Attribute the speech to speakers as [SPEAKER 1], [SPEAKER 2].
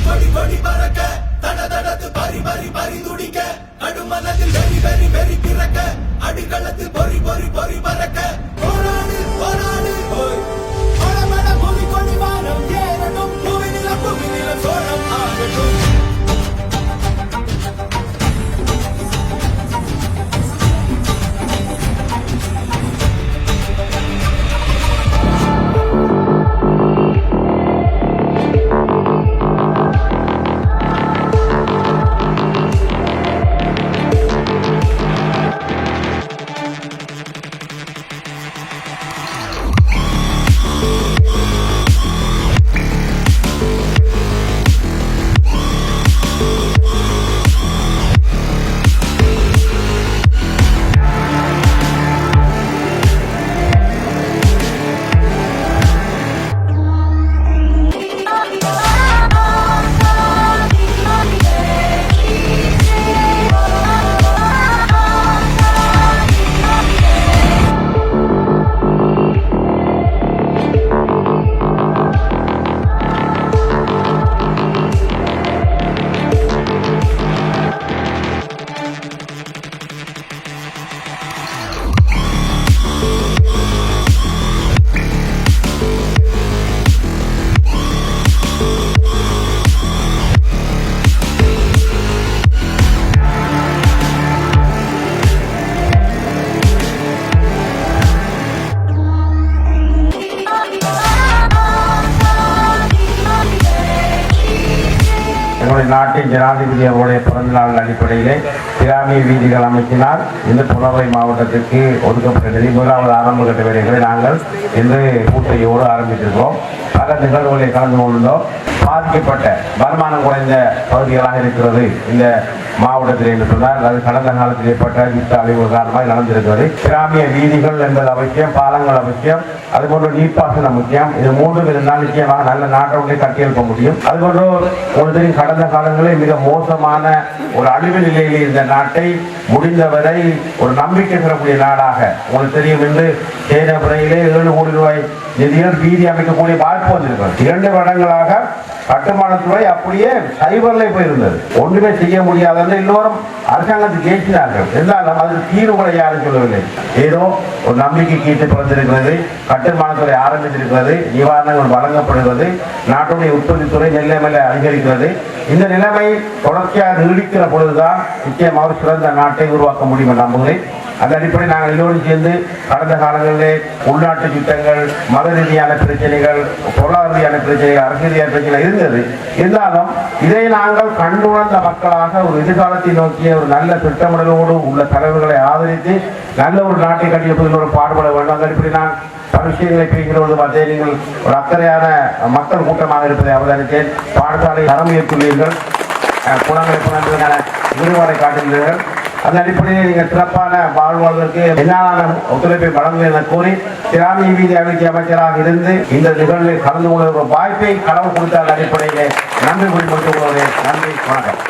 [SPEAKER 1] கொடி கொடி பறக்க தட தடத்து பறி பறி பறி துடிக்க கடுமனதில் வெறி வெறி வெறி பிறக்க அடிகளத்தில் பொறி பொறி பொறி பறக்க போராடு போராடு மட மொழி கொடி வானம் ஏறணும் புவி நிலம் சோழம் ஆகட்டும்.
[SPEAKER 2] எங்களுடைய நாட்டின் ஜனாதிபதி அவருடைய பிறந்தநாள் அடிப்படையிலே கிராமிய வீதிகள் அமைச்சினால் இந்த புலவை மாவட்டத்திற்கு ஒதுக்கப்பட்ட நிதி முதலாவது ஆரம்ப கட்ட வேலைகளை நாங்கள் இன்று பூர்த்தியோடு ஆரம்பித்திருக்கிறோம். பல நிகழ்வுகளை கலந்து கொண்டோம். பாதிக்கப்பட்ட வருமானம் குறைந்த பகுதிகளாக இருக்கிறது இந்த மாவட்டத்தில் என்று சொன்னால் அது கடந்த காலத்தில் ஏற்பட்ட யுத்த அழிவு காரணமாக நடந்திருக்கிறது. கிராமிய வீதிகள் என்பது அவசியம், பாலங்கள் அவசியம், அதுபோன்று நீர்ப்பாசனம் முக்கியம். இது மூன்று இருந்தால் நிச்சயமாக நல்ல நாட்டை கட்டியெழுப்ப முடியும். அதுபோன்று உங்களுக்கு கடந்த காலங்களில் மிக மோசமான ஒரு அழிவு நிலையில் இருந்த நாட்டை முடிந்தவரை ஒரு நம்பிக்கை பெறக்கூடிய நாடாக உங்களுக்கு தெரியும் என்று சேத முறையிலே 7 கோடி ரூபாய் நிதிகள் வீதி அமைக்கக்கூடிய வாய்ப்பு வந்திருக்கிறது. 2 வருடங்களாக கட்டுமானத்துறை அப்படியே சைபர்ல போயிருந்தது. ஒன்றுமே செய்ய முடியாத எல்லோரும் அரசாங்கத்துக்கு ஏற்றினார்கள். இருந்தாலும் அதில் தீர்வுகளை யாரும் சொல்லவில்லை. ஏதோ ஒரு நம்பிக்கை கீட்டு பிறந்திருக்கிறது, கட்டுமானத்துறை ஆரம்பித்திருக்கிறது, நிவாரணங்கள் வழங்கப்படுகிறது, நாட்டுடைய உற்பத்தி துறை மெல்ல மெல்ல அதிகரிக்கிறது. இந்த நிலைமை தொடர்ச்சியாக நீடிக்கிற பொழுதுதான் நிச்சயமாக சிறந்த நாட்டை உருவாக்க முடியும் என்று நம்புகிறேன். அந்த அடிப்படை நாங்கள் எல்லோரும் சேர்ந்து கடந்த காலங்களிலே உள்நாட்டு யுத்தங்கள், மத ரீதியான பிரச்சனைகள், பொருளாதார ரீதியான பிரச்சனைகள், அரசியல் ரீதியான பிரச்சனைகள் இருந்தது. இருந்தாலும் இதை நாங்கள் கண்டுணர்ந்த மக்களாக ஒரு எதிர்காலத்தை நோக்கிய ஒரு நல்ல திட்டமிடலோடு உள்ள தலைவர்களை ஆதரித்து நல்ல ஒரு நாட்டை கட்டியெழுப்பதில் ஒரு பாடுபட வேண்டும். அந்த அடிப்படை நான் பல விஷயங்களை பேசுகிறோம். பார்த்தே நீங்கள் ஒரு அக்கறையான மக்கள் கூட்டமாக இருப்பதை அவதானித்தேன். பாடசாலை தரம் உயர்த்துள்ளீர்கள், குணங்களை புணர்ந்ததற்கான விரிவாடை காட்டுகிறீர்கள். அந்த அடிப்படையில் நீங்கள் சிறப்பான வாழ்வதற்கு என்னாலான ஒத்துழைப்பை வழங்குவேன் என கூறி கிராமிய வீதி அபிவிருத்தி அமைச்சராக இருந்து இந்த நிகழ்வில் கலந்து கொள்ள ஒரு வாய்ப்பை கடவுள் கொடுத்த அடிப்படையிலே நன்றி கூறி முடித்துக் கொள்வதே. நன்றி, வணக்கம்.